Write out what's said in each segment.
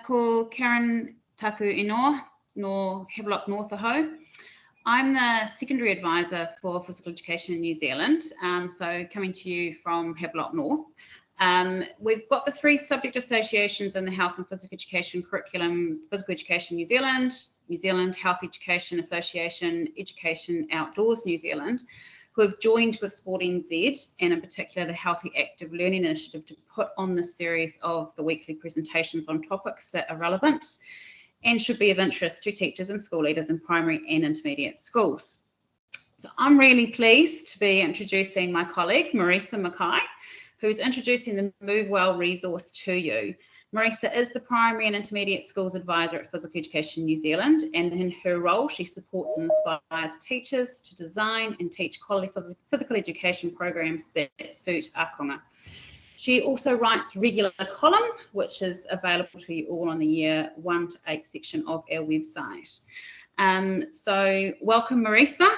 Ko Karen taku inoa no Havelock North aho. I'm the secondary advisor for physical education in New Zealand, so coming to you from Havelock North. We've got the 3 subject associations in the Health and Physical Education curriculum: Physical Education New Zealand, New Zealand Health Education Association, Education Outdoors New Zealand, who have joined with Sporting Z, and in particular the Healthy Active Learning Initiative, to put on this series of the weekly presentations on topics that are relevant and should be of interest to teachers and school leaders in primary and intermediate schools. So I'm really pleased to be introducing my colleague, Marisa Mackay, who's introducing the MoveWell resource to you. Marisa is the Primary and Intermediate Schools Advisor at Physical Education New Zealand, and in her role she supports and inspires teachers to design and teach quality physical education programs that suit Akonga. She also writes regular column, which is available to you all on the year 1 to 8 section of our website. So welcome, Marisa,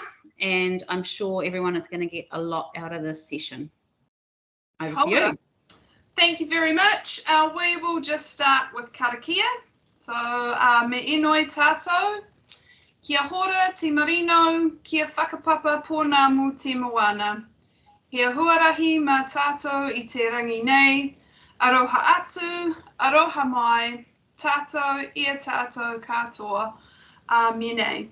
and I'm sure everyone is going to get a lot out of this session. Over to you. Thank you very much. We will just start with karakia. So, me inoi tātou, kia hora te marino, kia whakapapa pōna mu te moana. He huarahi mā tātou i te rangi nei, aroha atu, aroha mai, tātou, ia tātou katoa, āmene.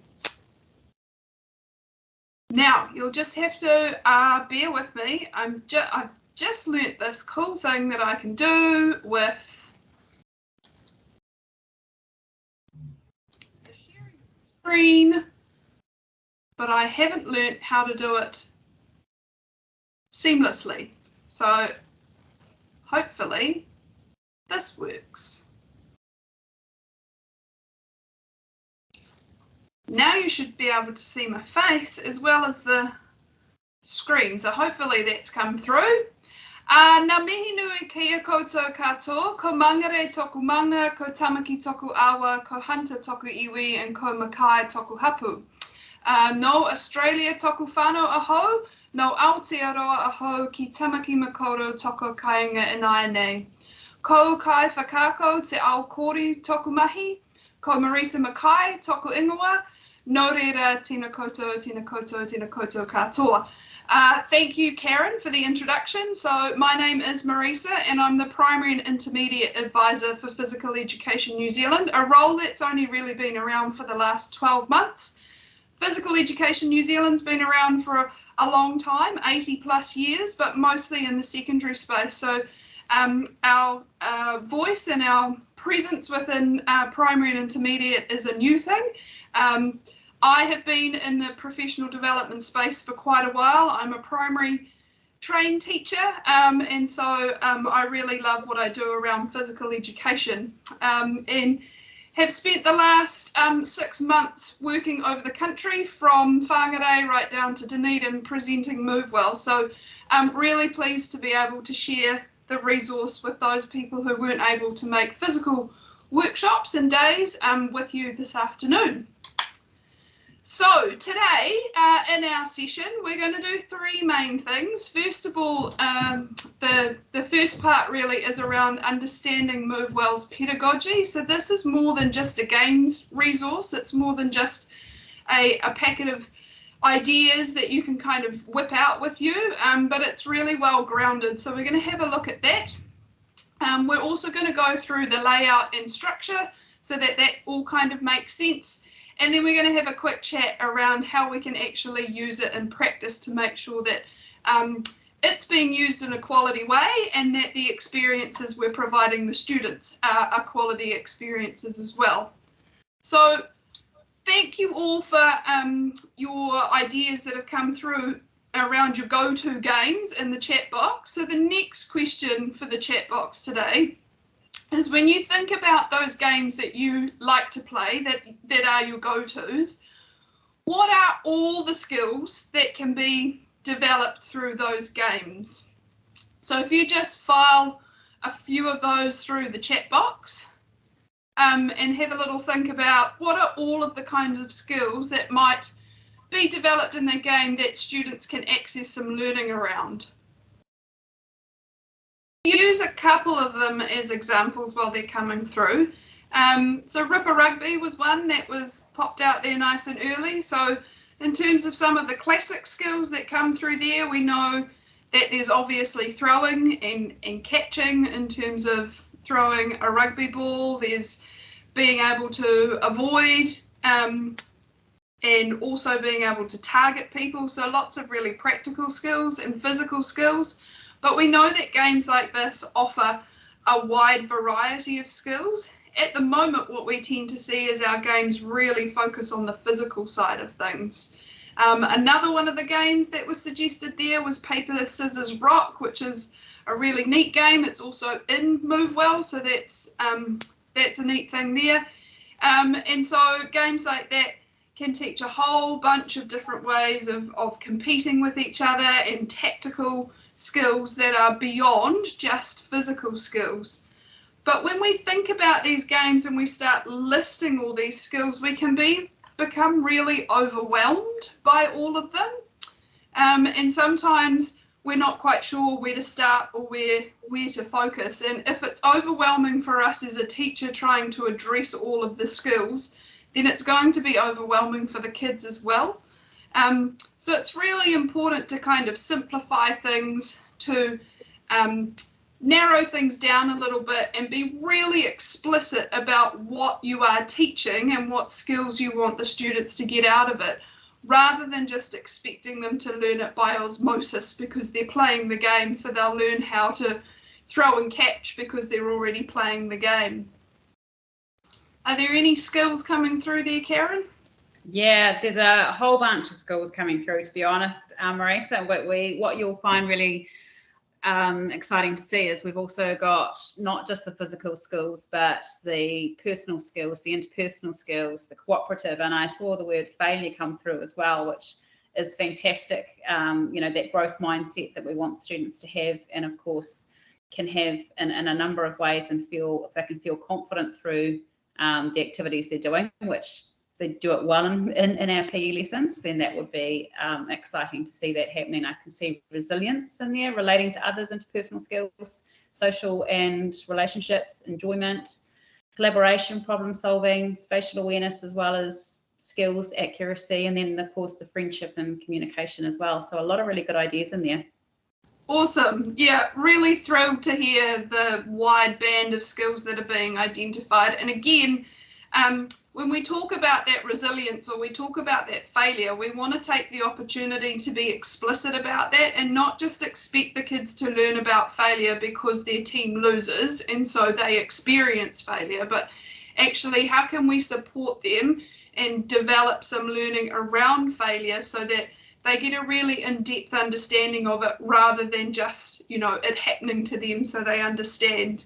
Now, you'll just have to bear with me. I've just learnt this cool thing that I can do with the sharing screen, but I haven't learnt how to do it seamlessly. So hopefully this works. Now you should be able to see my face as well as the screen. So hopefully that's come through. Nā mihi nui kia koutou katoa, ko mangere toku manga, ko tamaki toku awa, ko hunter toku iwi, and ko makai toku hapu. No Australia toku whānau aho, no Aotearoa aho ki tamaki makoro toko kāinga inai nei. Ko kai whakako te ao kori toku mahi, ko Marisa Mackay toku ingoa, no reira tēnā koutou, tēnā koutou, tēnā koutou katoa. Thank you, Karen, for the introduction. So my name is Marisa, and I'm the Primary and Intermediate Advisor for Physical Education New Zealand, a role that's only really been around for the last 12 months. Physical Education New Zealand's been around for a long time, 80 plus years, but mostly in the secondary space. So our voice and our presence within primary and intermediate is a new thing. I have been in the professional development space for quite a while. I'm a primary trained teacher, and so I really love what I do around physical education, and have spent the last 6 months working over the country from Whangarei right down to Dunedin presenting MoveWell. So I'm really pleased to be able to share the resource with those people who weren't able to make physical workshops and days with you this afternoon. So today in our session we're going to do 3 main things. First of all, the first part really is around understanding MoveWell's pedagogy. So this is more than just a games resource, it's more than just a packet of ideas that you can kind of whip out with you, but it's really well grounded. So we're going to have a look at that. We're also going to go through the layout and structure so that all kind of makes sense. And then we're going to have a quick chat around how we can actually use it in practice to make sure that it's being used in a quality way and that the experiences we're providing the students are quality experiences as well. So thank you all for your ideas that have come through around your go-to games in the chat box. So the next question for the chat box today is, when you think about those games that you like to play, that are your go-tos, what are all the skills that can be developed through those games? So if you just file a few of those through the chat box and have a little think about what are all of the kinds of skills that might be developed in the game that students can access some learning around. use a couple of them as examples while they're coming through. So Ripper Rugby was one that was popped out there nice and early. So in terms of some of the classic skills that come through there, we know that there's obviously throwing and catching in terms of throwing a rugby ball. There's being able to avoid and also being able to target people. So lots of really practical skills and physical skills. But we know that games like this offer a wide variety of skills. At the moment, what we tend to see is our games really focus on the physical side of things. Another one of the games that was suggested there was Paper, Scissors, Rock, which is a really neat game. It's also in MoveWell, so that's a neat thing there. And so games like that can teach a whole bunch of different ways of competing with each other and tactical skills that are beyond just physical skills. But when we think about these games and we start listing all these skills, we can become really overwhelmed by all of them. And sometimes we're not quite sure where to start or where to focus. And if it's overwhelming for us as a teacher trying to address all of the skills, then it's going to be overwhelming for the kids as well. So it's really important to kind of simplify things, to narrow things down a little bit and be really explicit about what you are teaching and what skills you want the students to get out of it, rather than just expecting them to learn it by osmosis because they're playing the game, so they'll learn how to throw and catch because they're already playing the game. Are there any skills coming through there, Karen? Yeah, there's a whole bunch of skills coming through, to be honest, Marisa. What you'll find really exciting to see is we've also got not just the physical skills, but the personal skills, the interpersonal skills, the cooperative, and I saw the word failure come through as well, which is fantastic. That growth mindset that we want students to have, and of course can have in a number of ways, and if they can feel confident through the activities they're doing, which they do it well in our PE lessons, then that would be exciting to see that happening. I can see resilience in there, relating to others, interpersonal skills, social and relationships, enjoyment, collaboration, problem solving, spatial awareness, as well as skills, accuracy, and then of course the friendship and communication as well. So a lot of really good ideas in there. Awesome. Yeah, really thrilled to hear the wide band of skills that are being identified. And again, when we talk about that resilience or we talk about that failure, we want to take the opportunity to be explicit about that and not just expect the kids to learn about failure because their team loses and so they experience failure, but actually how can we support them and develop some learning around failure so that they get a really in-depth understanding of it rather than just, it happening to them so they understand.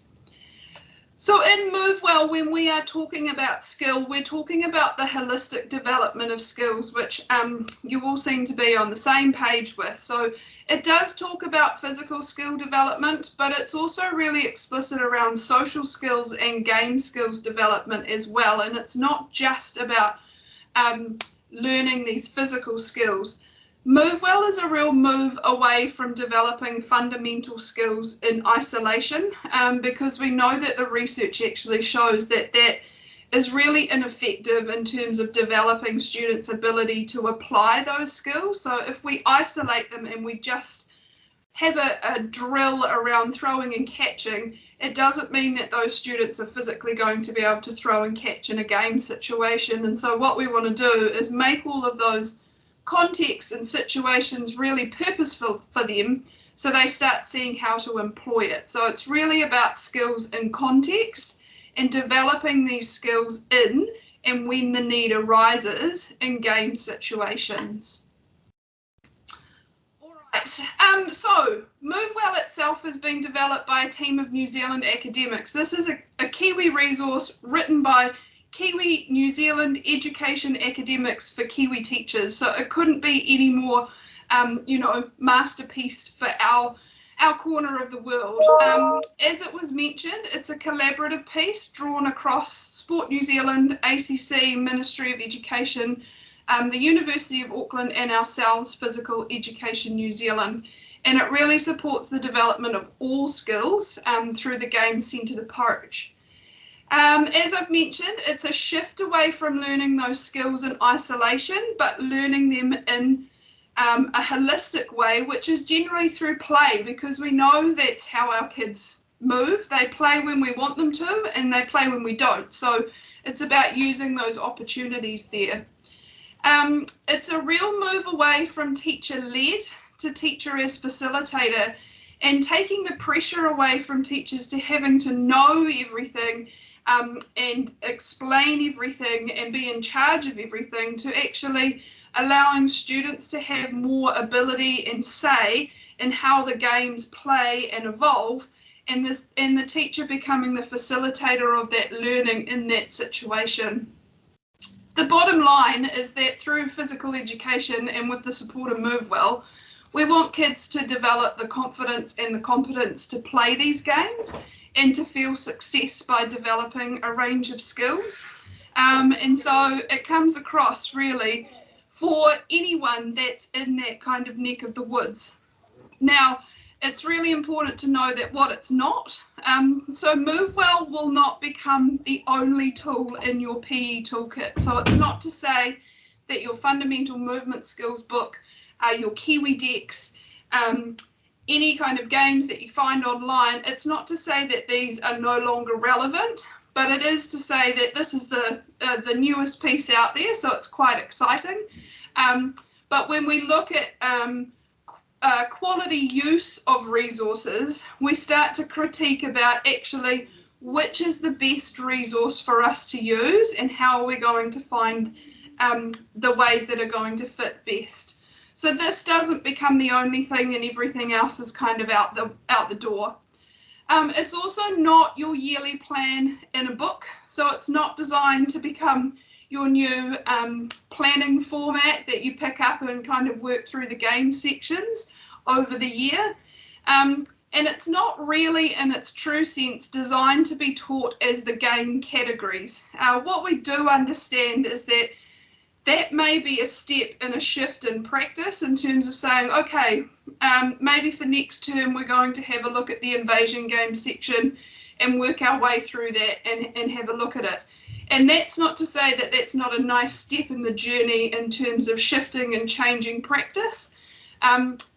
So in MoveWell, when we are talking about skill, we're talking about the holistic development of skills, which you all seem to be on the same page with. So it does talk about physical skill development, but it's also really explicit around social skills and game skills development as well. And it's not just about learning these physical skills. MoveWell is a real move away from developing fundamental skills in isolation because we know that the research actually shows that that is really ineffective in terms of developing students' ability to apply those skills. So if we isolate them and we just have a drill around throwing and catching, it doesn't mean that those students are physically going to be able to throw and catch in a game situation. And so what we want to do is make all of those contexts and situations really purposeful for them so they start seeing how to employ it. So it's really about skills in context and developing these skills in and when the need arises in game situations. All right, so MoveWell itself has been developed by a team of New Zealand academics. This is a Kiwi resource written by Kiwi New Zealand education academics for Kiwi teachers. So it couldn't be any more, masterpiece for our corner of the world. As it was mentioned, it's a collaborative piece drawn across Sport New Zealand, ACC, Ministry of Education, the University of Auckland and ourselves, Physical Education New Zealand. and it really supports the development of all skills through the game-centered approach. As I've mentioned, it's a shift away from learning those skills in isolation, but learning them in a holistic way, which is generally through play, because we know that's how our kids move. They play when we want them to, and they play when we don't. So it's about using those opportunities there. It's a real move away from teacher-led to teacher as facilitator, and taking the pressure away from teachers to having to know everything and explain everything and be in charge of everything, to actually allowing students to have more ability and say in how the games play and evolve, and the teacher becoming the facilitator of that learning in that situation. The bottom line is that through physical education and with the support of MoveWell, we want kids to develop the confidence and the competence to play these games and to feel success by developing a range of skills. And so it comes across really for anyone that's in that kind of neck of the woods. Now, it's really important to know that what it's not. So MoveWell will not become the only tool in your PE toolkit. So it's not to say that your fundamental movement skills book, your Kiwi decks, any kind of games that you find online, it's not to say that these are no longer relevant, but it is to say that this is the newest piece out there, so it's quite exciting. But when we look at quality use of resources, we start to critique about actually which is the best resource for us to use and how are we going to find the ways that are going to fit best. So this doesn't become the only thing and everything else is kind of out the door. It's also not your yearly plan in a book, so it's not designed to become your new planning format that you pick up and kind of work through the game sections over the year. And it's not really, in its true sense, designed to be taught as the game categories. What we do understand is that that may be a step in a shift in practice in terms of saying, okay, maybe for next term we're going to have a look at the invasion game section and work our way through that and have a look at it. And that's not to say that that's not a nice step in the journey in terms of shifting and changing practice.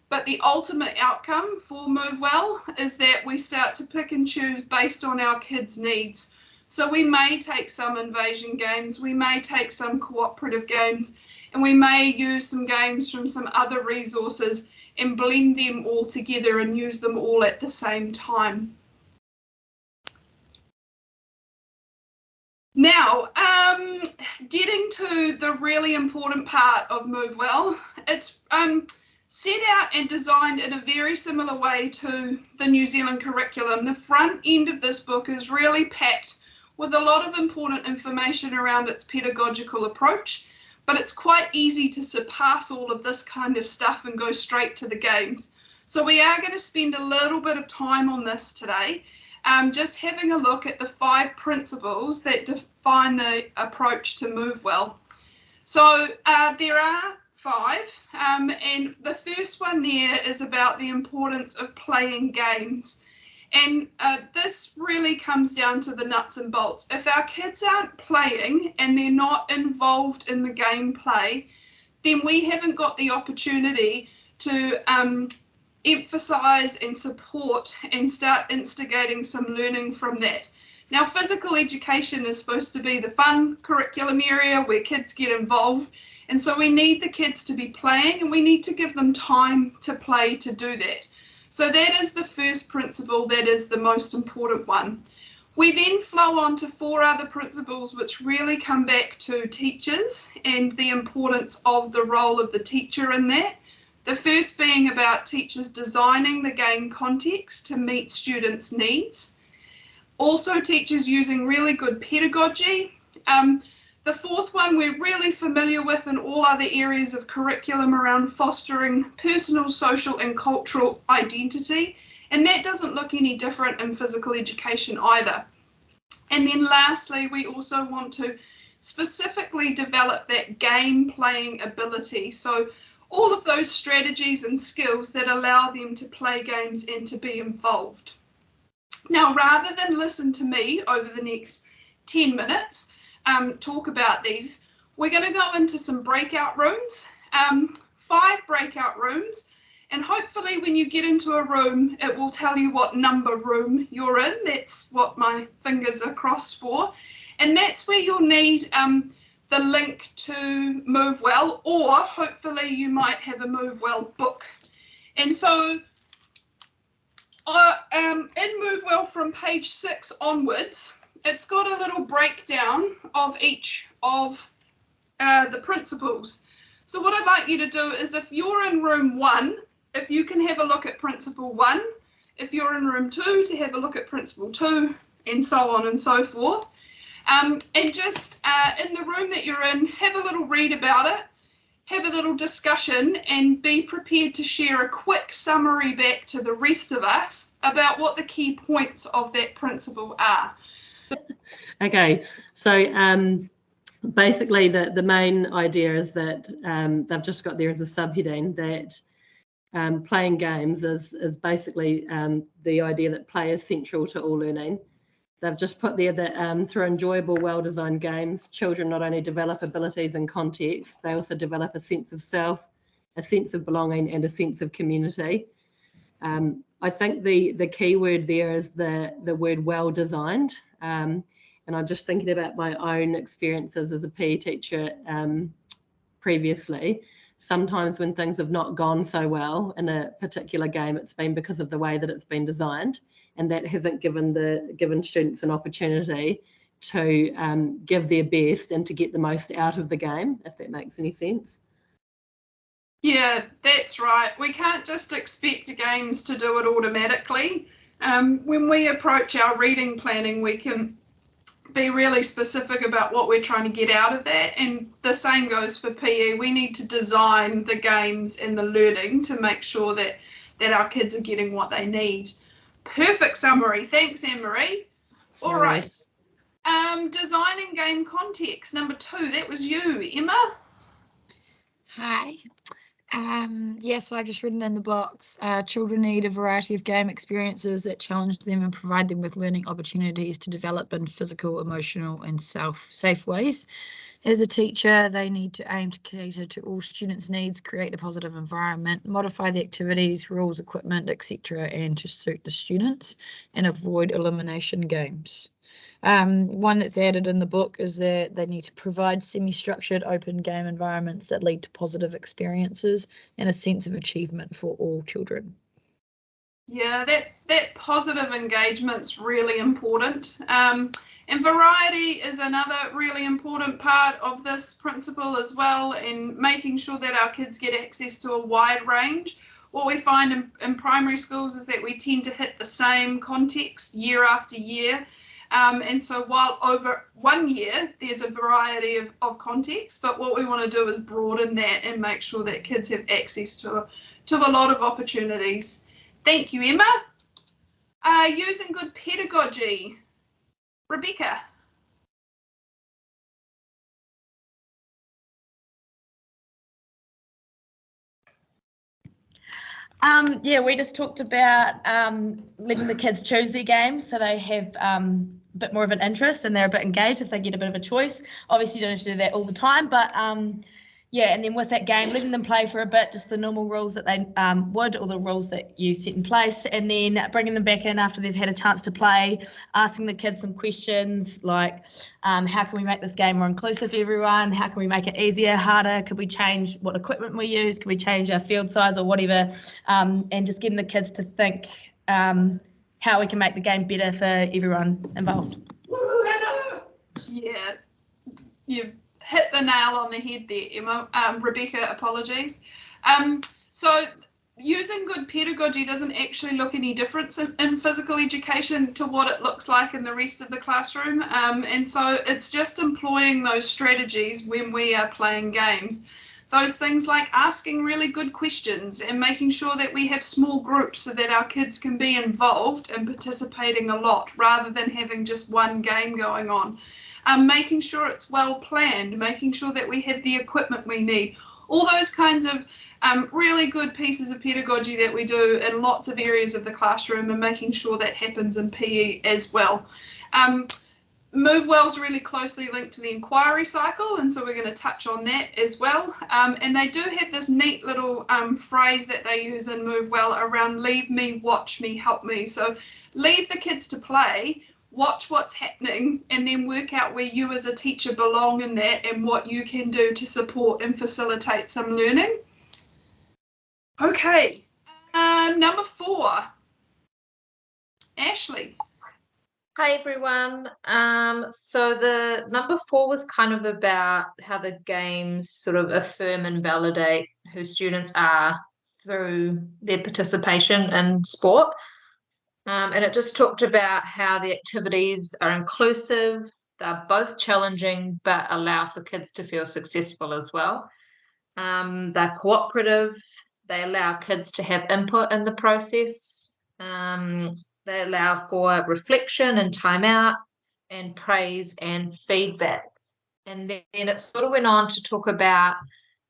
But the ultimate outcome for MoveWell is that we start to pick and choose based on our kids' needs. So we may take some invasion games, we may take some cooperative games, and we may use some games from some other resources and blend them all together and use them all at the same time. Now, getting to the really important part of MoveWell, it's set out and designed in a very similar way to the New Zealand curriculum. The front end of this book is really packed with a lot of important information around its pedagogical approach, but it's quite easy to surpass all of this kind of stuff and go straight to the games. So we are going to spend a little bit of time on this today, just having a look at the 5 principles that define the approach to MoveWell. So there are 5, and the first one there is about the importance of playing games. And this really comes down to the nuts and bolts. If our kids aren't playing and they're not involved in the gameplay, then we haven't got the opportunity to emphasize and support and start instigating some learning from that. Now, physical education is supposed to be the fun curriculum area where kids get involved. And so we need the kids to be playing and we need to give them time to play to do that. So that is the first principle, that is the most important one. We then flow on to 4 other principles which really come back to teachers and the importance of the role of the teacher in that. The first being about teachers designing the game context to meet students' needs. Also teachers using really good pedagogy. The 4th one we're really familiar with in all other areas of curriculum around fostering personal, social and cultural identity, and that doesn't look any different in physical education either. And then lastly, we also want to specifically develop that game playing ability. So all of those strategies and skills that allow them to play games and to be involved. Now, rather than listen to me over the next 10 minutes talk about these, we're going to go into some breakout rooms, 5 breakout rooms, and hopefully when you get into a room, it will tell you what number room you're in. That's what my fingers are crossed for. And that's where you'll need the link to MoveWell, or hopefully you might have a MoveWell book. And so in MoveWell from page 6 onwards, it's got a little breakdown of each of the principles. So what I'd like you to do is, if you're in room 1, if you can have a look at principle 1, if you're in room 2, to have a look at principle 2, and so on and so forth. And just in the room that you're in, have a little read about it, have a little discussion, and be prepared to share a quick summary back to the rest of us about what the key points of that principle are. Okay, so basically the main idea is that they've just got there as a subheading that playing games is basically the idea that play is central to all learning. They've just put there that through enjoyable, well-designed games, children not only develop abilities and context, they also develop a sense of self, a sense of belonging, and a sense of community. I think the key word there is the word well-designed. And I'm just thinking about my own experiences as a PE teacher previously. Sometimes when things have not gone so well in a particular game, it's been because of the way that it's been designed, and that hasn't given students an opportunity to give their best and to get the most out of the game, if that makes any sense. Yeah, that's right. We can't just expect games to do it automatically. When we approach our reading planning, we can be really specific about what we're trying to get out of that, and the same goes for PE. We need to design the games and the learning to make sure that our kids are getting what they need. Perfect summary. Thanks, Anne-Marie. All right. Designing game context, number 2. That was you, Emma. Hi. So I've just written in the box, children need a variety of game experiences that challenge them and provide them with learning opportunities to develop in physical, emotional and safe ways. As a teacher, they need to aim to cater to all students' needs, create a positive environment, modify the activities, rules, equipment, etc., and to suit the students, and avoid elimination games. One that's added in the book is that they need to provide semi-structured open game environments that lead to positive experiences and a sense of achievement for all children. Yeah, that positive engagement's really important. And variety is another really important part of this principle as well, in making sure that our kids get access to a wide range. What we find in primary schools is that we tend to hit the same context year after year. And so while over 1 year, there's a variety of context, but what we want to do is broaden that and make sure that kids have access to a lot of opportunities. Thank you, Emma. Using good pedagogy. Rebecca. We just talked about letting the kids choose their game so they have a bit more of an interest and they're a bit engaged if they get a bit of a choice. Obviously, you don't have to do that all the time, but and then with that game, letting them play for a bit, just the normal rules that they would, or the rules that you set in place, and then bringing them back in after they've had a chance to play, asking the kids some questions like, how can we make this game more inclusive for everyone? How can we make it easier, harder? Could we change what equipment we use? Could we change our field size or whatever? And just getting the kids to think how we can make the game better for everyone involved. Yeah, you've hit the nail on the head there, Emma. Rebecca, apologies. So using good pedagogy doesn't actually look any different in physical education to what it looks like in the rest of the classroom. And so it's just employing those strategies when we are playing games. Those things like asking really good questions and making sure that we have small groups so that our kids can be involved and participating a lot rather than having just one game going on. Making sure it's well planned, making sure that we have the equipment we need, all those kinds of Really good pieces of pedagogy that we do in lots of areas of the classroom and making sure that happens in PE as well. MoveWell is really closely linked to the inquiry cycle, and so we're going to touch on that as well. And they do have this neat little phrase that they use in MoveWell around leave me, watch me, help me. So leave the kids to play, watch what's happening, and then work out where you as a teacher belong in that and what you can do to support and facilitate some learning. Okay, number 4, Ashley. Hi everyone. So the number 4 was kind of about how the games sort of affirm and validate who students are through their participation in sport. And it just talked about how the activities are inclusive, they're both challenging, but allow for kids to feel successful as well. They're cooperative, they allow kids to have input in the process. They allow for reflection and time out and praise and feedback. And then it sort of went on to talk about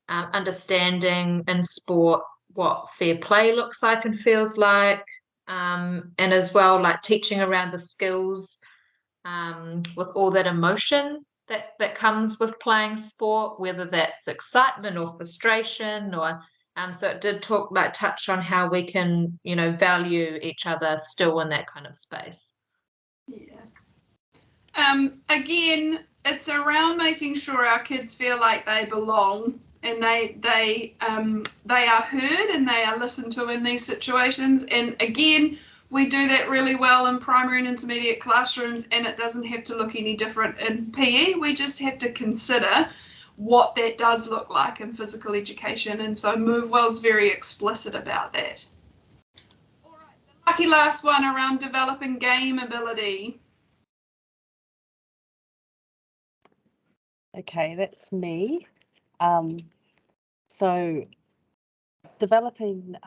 understanding in sport what fair play looks like and feels like, and as well like teaching around the skills with all that emotion that comes with playing sport, whether that's excitement or frustration or so it did touch on how we can, value each other still in that kind of space. Yeah. Again, it's around making sure our kids feel like they belong and they are heard and they are listened to in these situations. And again, we do that really well in primary and intermediate classrooms, and it doesn't have to look any different in PE. We just have to consider what that does look like in physical education, and so MoveWell's very explicit about that. All right, the lucky last one around developing game ability. Okay, that's me. So developing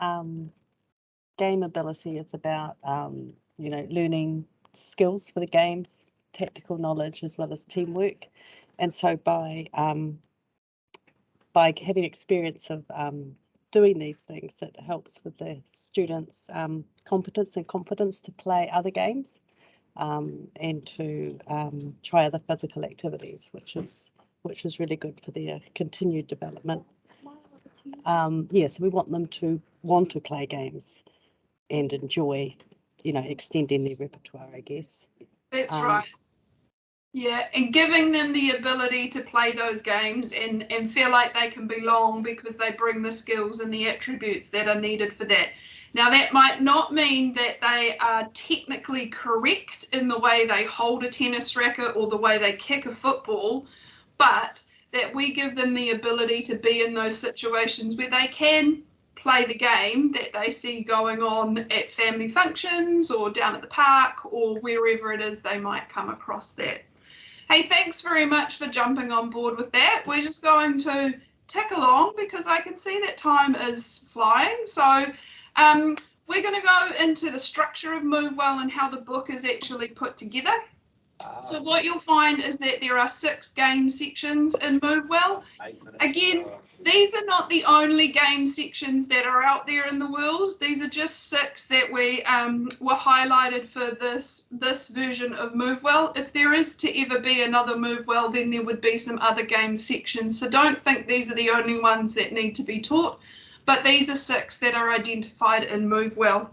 game ability is about learning skills for the games, tactical knowledge as well as teamwork, and so by having experience of doing these things, it helps with the students' competence and confidence to play other games and to try other physical activities, which is really good for their continued development. So we want them to want to play games and enjoy, extending their repertoire, I guess. That's right. Yeah, and giving them the ability to play those games and feel like they can belong because they bring the skills and the attributes that are needed for that. Now, that might not mean that they are technically correct in the way they hold a tennis racket or the way they kick a football, but that we give them the ability to be in those situations where they can play the game that they see going on at family functions or down at the park or wherever it is they might come across that. Hey, thanks very much for jumping on board with that. We're just going to tick along because I can see that time is flying. So we're going to go into the structure of MoveWell and how the book is actually put together. So what you'll find is that there are 6 game sections in MoveWell. Again, these are not the only game sections that are out there in the world. These are just 6 that we were highlighted for this version of MoveWell. If there is to ever be another MoveWell, then there would be some other game sections. So don't think these are the only ones that need to be taught, but these are 6 that are identified in MoveWell.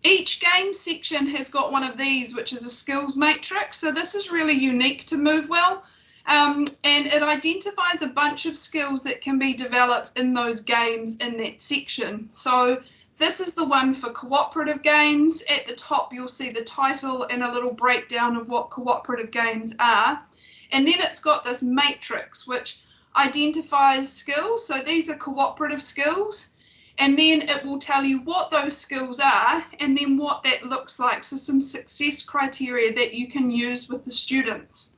Each game section has got one of these, which is a skills matrix. So this is really unique to MoveWell. And it identifies a bunch of skills that can be developed in those games in that section. So this is the one for cooperative games. At the top, you'll see the title and a little breakdown of what cooperative games are. And then it's got this matrix, which identifies skills. So these are cooperative skills. And then it will tell you what those skills are and then what that looks like. So some success criteria that you can use with the students.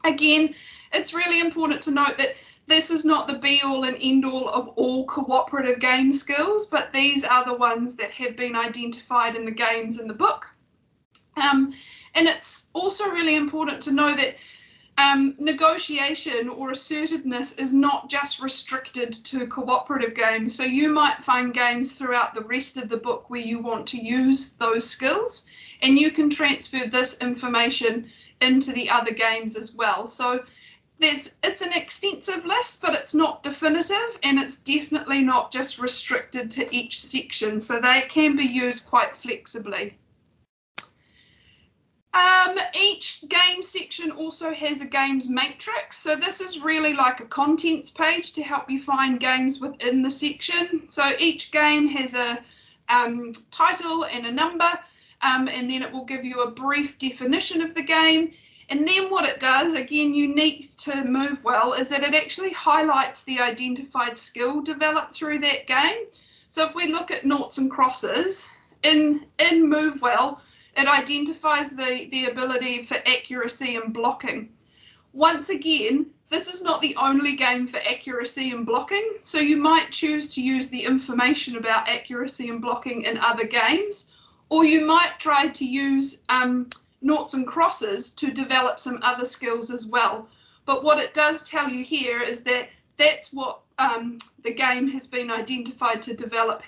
Again, it's really important to note that this is not the be-all and end-all of all cooperative game skills, but these are the ones that have been identified in the games in the book. And it's also really important to know that Negotiation or assertiveness is not just restricted to cooperative games. So you might find games throughout the rest of the book where you want to use those skills, and you can transfer this information into the other games as well. So it's an extensive list, but it's not definitive, and it's definitely not just restricted to each section. So they can be used quite flexibly. Each game section also has a games matrix. So this is really like a contents page to help you find games within the section. So each game has a title and a number, and then it will give you a brief definition of the game. And then what it does, again, unique to MoveWell, is that it actually highlights the identified skill developed through that game. So if we look at noughts and crosses, in MoveWell, it identifies the ability for accuracy and blocking. Once again, this is not the only game for accuracy and blocking, so you might choose to use the information about accuracy and blocking in other games, or you might try to use noughts and crosses to develop some other skills as well. But what it does tell you here is that that's what the game has been identified to develop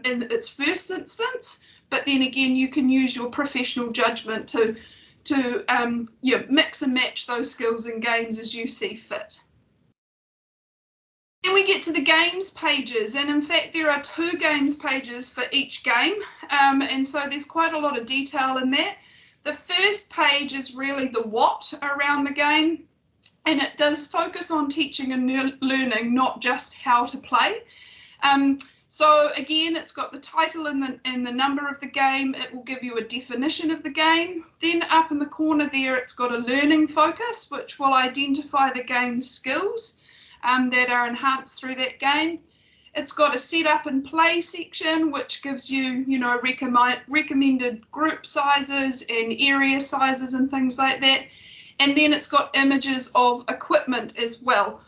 in its first instance. But then again, you can use your professional judgment to mix and match those skills in games as you see fit. Then we get to the games pages, and in fact there are 2 games pages for each game, and so there's quite a lot of detail in there. The first page is really the what around the game, and it does focus on teaching and learning, not just how to play. So again, it's got the title and the number of the game. It will give you a definition of the game. Then up in the corner there, it's got a learning focus, which will identify the game's skills that are enhanced through that game. It's got a setup and play section, which gives you, recommended group sizes and area sizes and things like that. And then it's got images of equipment as well.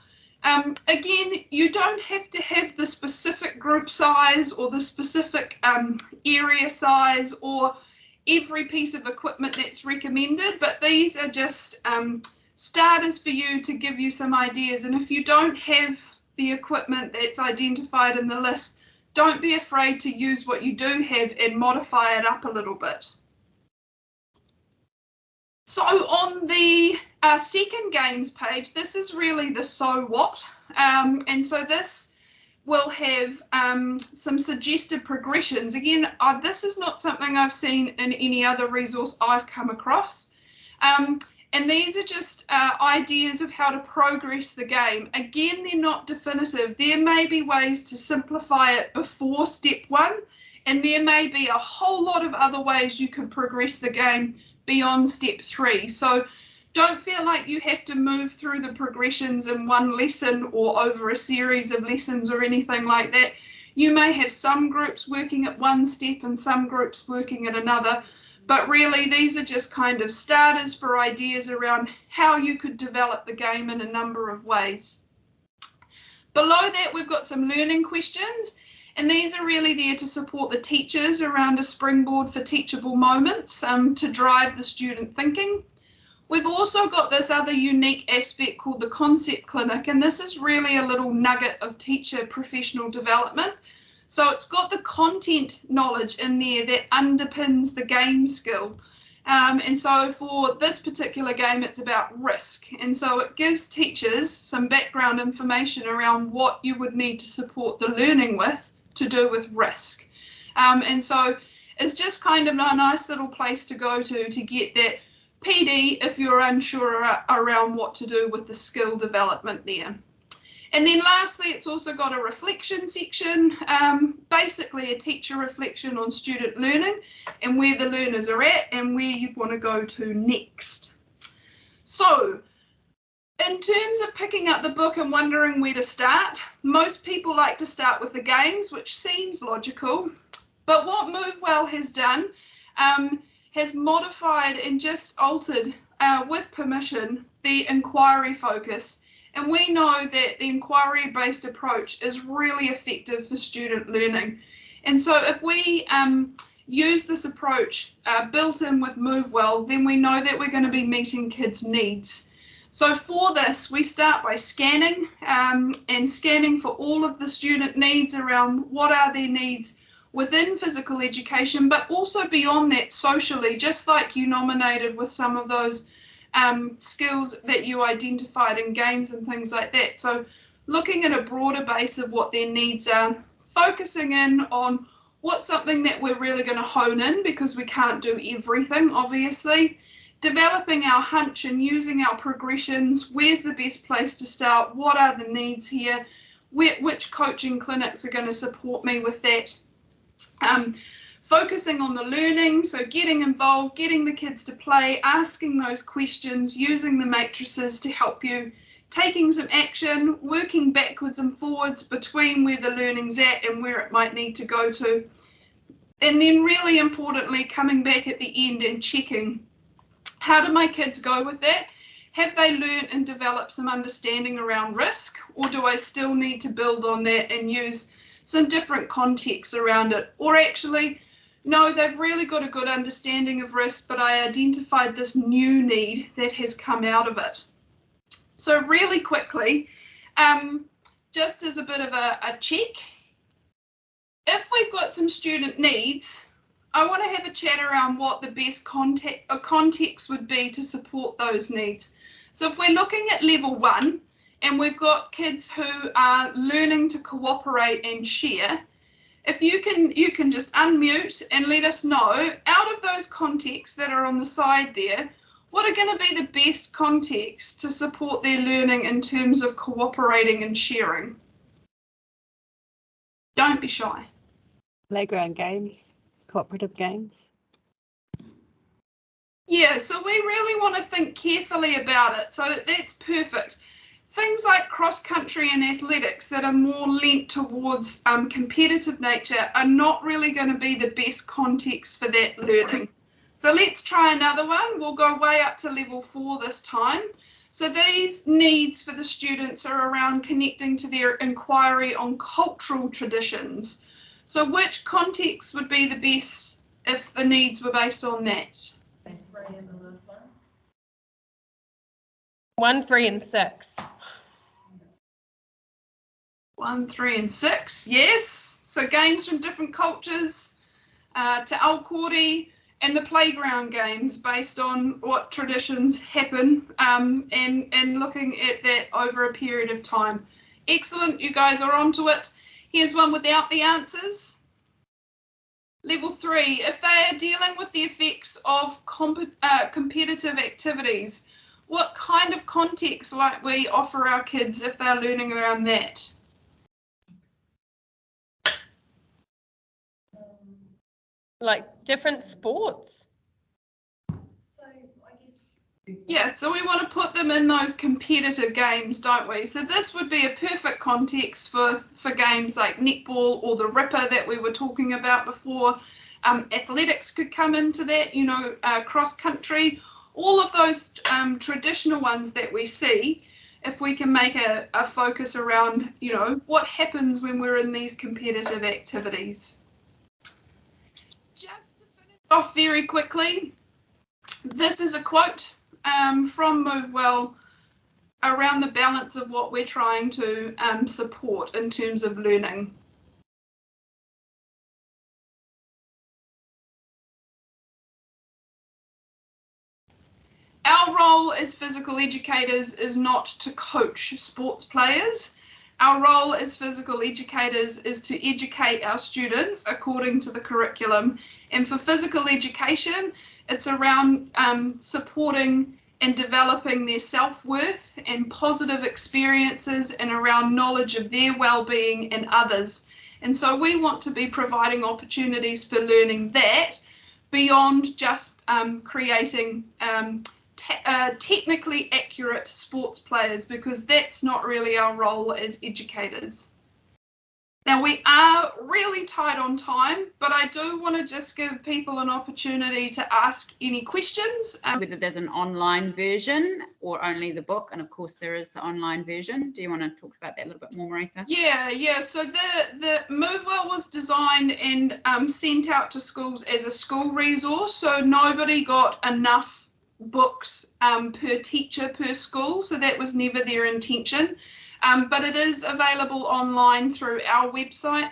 Again, you don't have to have the specific group size or the specific area size or every piece of equipment that's recommended, but these are just starters for you to give you some ideas. And if you don't have the equipment that's identified in the list, don't be afraid to use what you do have and modify it up a little bit. So on the second games page, this is really the so what, and so this will have some suggested progressions. Again, this is not something I've seen in any other resource I've come across. And these are just ideas of how to progress the game. Again, they're not definitive. There may be ways to simplify it before step 1, and there may be a whole lot of other ways you can progress the game beyond step 3. So don't feel like you have to move through the progressions in one lesson or over a series of lessons or anything like that. You may have some groups working at one step and some groups working at another. But really, these are just kind of starters for ideas around how you could develop the game in a number of ways. Below that, we've got some learning questions, and these are really there to support the teachers around a springboard for teachable moments to drive the student thinking. We've also got this other unique aspect called the concept clinic, and this is really a little nugget of teacher professional development. So it's got the content knowledge in there that underpins the game skill. And so for this particular game, it's about risk. And so it gives teachers some background information around what you would need to support the learning with to do with risk. And so it's just kind of a nice little place to go to get that PD if you're unsure around what to do with the skill development there. And then lastly, it's also got a reflection section, basically a teacher reflection on student learning and where the learners are at and where you'd want to go to next. So in terms of picking up the book and wondering where to start, most people like to start with the games, which seems logical. But what MoveWell has done has modified and just altered, with permission, the inquiry focus. And we know that the inquiry-based approach is really effective for student learning. And so if we use this approach built in with MoveWell, then we know that we're going to be meeting kids' needs. So for this, we start by scanning and scanning for all of the student needs around what are their needs within physical education, but also beyond that socially, just like you nominated with some of those skills that you identified in games and things like that. So looking at a broader base of what their needs are, focusing in on what's something that we're really going to hone in, because we can't do everything, obviously. Developing our hunch and using our progressions. Where's the best place to start? What are the needs here? Which coaching clinics are going to support me with that? Focusing on the learning, so getting involved, getting the kids to play, asking those questions, using the matrices to help you, taking some action, working backwards and forwards between where the learning's at and where it might need to go to. And then really importantly, coming back at the end and checking, how do my kids go with that? Have they learned and developed some understanding around risk, or do I still need to build on that and use some different contexts around it? Or actually, no, they've really got a good understanding of risk, but I identified this new need that has come out of it. So really quickly, just as a bit of a check, if we've got some student needs, I want to have a chat around what the best context would be to support those needs. So if we're looking at level 1 and we've got kids who are learning to cooperate and share, if you can just unmute and let us know, out of those contexts that are on the side there, what are going to be the best contexts to support their learning in terms of cooperating and sharing? Don't be shy. Playground games, cooperative games. Yeah, so we really want to think carefully about it. So that's perfect. Things like cross-country and athletics that are more linked towards competitive nature are not really going to be the best context for that learning. So let's try another one. We'll go way up to level 4 this time. So these needs for the students are around connecting to their inquiry on cultural traditions. So which context would be the best if the needs were based on that? 1, 3, and 6. 1, 3, and 6, yes. So games from different cultures to Aokori, and the playground games based on what traditions happen and looking at that over a period of time. Excellent, you guys are onto it. Here's one without the answers. Level 3, if they are dealing with the effects of competitive activities, what kind of context might we offer our kids if they're learning around that? Like different sports? Yeah, so we want to put them in those competitive games, don't we? So this would be a perfect context for games like netball or the ripper that we were talking about before. Athletics could come into that, you know, cross country, all of those traditional ones that we see. If we can make a focus around, you know, what happens when we're in these competitive activities. Just to finish off very quickly, this is a quote from MoveWell around the balance of what we're trying to support in terms of learning. Our role as physical educators is not to coach sports players. Our role as physical educators is to educate our students according to the curriculum. And for physical education, it's around supporting and developing their self-worth and positive experiences and around knowledge of their well-being and others. And so we want to be providing opportunities for learning that beyond just creating technically accurate sports players, because that's not really our role as educators. Now we are really tight on time, but I do want to just give people an opportunity to ask any questions. Whether there's an online version or only the book, and of course there is the online version. Do you want to talk about that a little bit more, Marisa? Yeah. So the MoveWell was designed and sent out to schools as a school resource, so nobody got enough books per teacher per school, so that was never their intention. But it is available online through our website.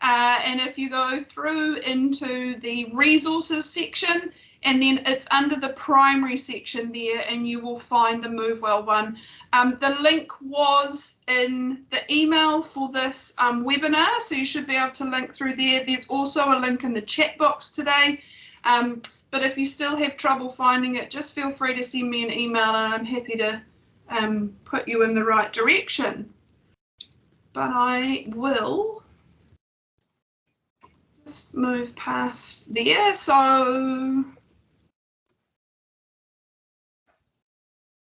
And if you go through into the resources section, and then it's under the primary section there, and you will find the MoveWell one. The link was in the email for this webinar, so you should be able to link through there. There's also a link in the chat box today. But if you still have trouble finding it, just feel free to send me an email, and I'm happy to put you in the right direction. But I will just move past there. So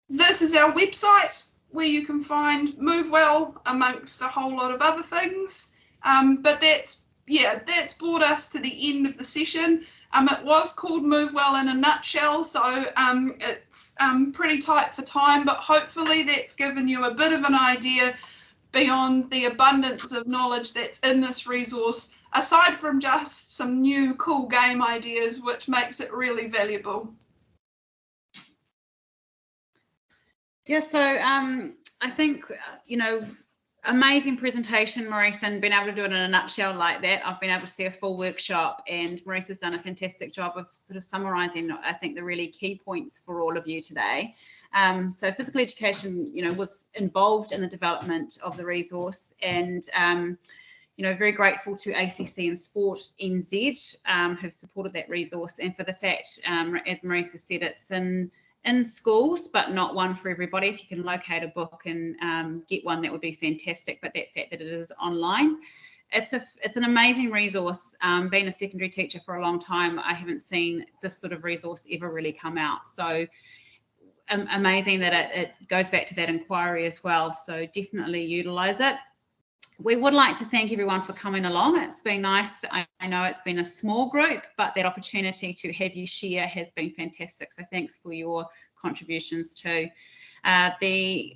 this is our website where you can find MoveWell amongst a whole lot of other things. But that's brought us to the end of the session. It was called MoveWell in a nutshell, so it's pretty tight for time, but hopefully that's given you a bit of an idea beyond the abundance of knowledge that's in this resource, aside from just some new cool game ideas, which makes it really valuable. Yeah, so I think, amazing presentation, Maurice, and being able to do it in a nutshell like that. I've been able to see a full workshop, and Maurice has done a fantastic job of sort of summarising, I think, the really key points for all of you today. So physical education, was involved in the development of the resource, and very grateful to ACC and Sport NZ who've supported that resource, and for the fact, as Maurice has said, it's in schools, but not one for everybody. If you can locate a book and get one, that would be fantastic. But that fact that it is online, it's an amazing resource. Being a secondary teacher for a long time, I haven't seen this sort of resource ever really come out. So amazing that it goes back to that inquiry as well. So definitely utilise it. We would like to thank everyone for coming along. It's been nice. I know it's been a small group, but that opportunity to have you share has been fantastic. So thanks for your contributions too. The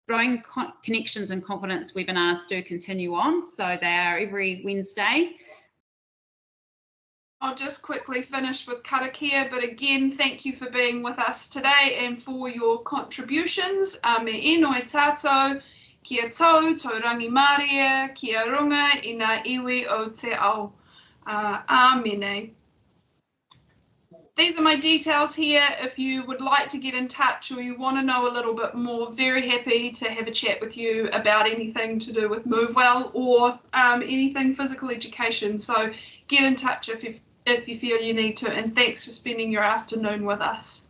Growing Connections and Confidence webinars do continue on. So they are every Wednesday. I'll just quickly finish with karakia, but again, thank you for being with us today and for your contributions. Me inoi tātou. Kia tau, taurangi Māria, kia runga i ngā iwi o te ao. Āmene. These are my details here. If you would like to get in touch or you want to know a little bit more, very happy to have a chat with you about anything to do with MoveWell or anything physical education. So get in touch if you feel you need to, and thanks for spending your afternoon with us.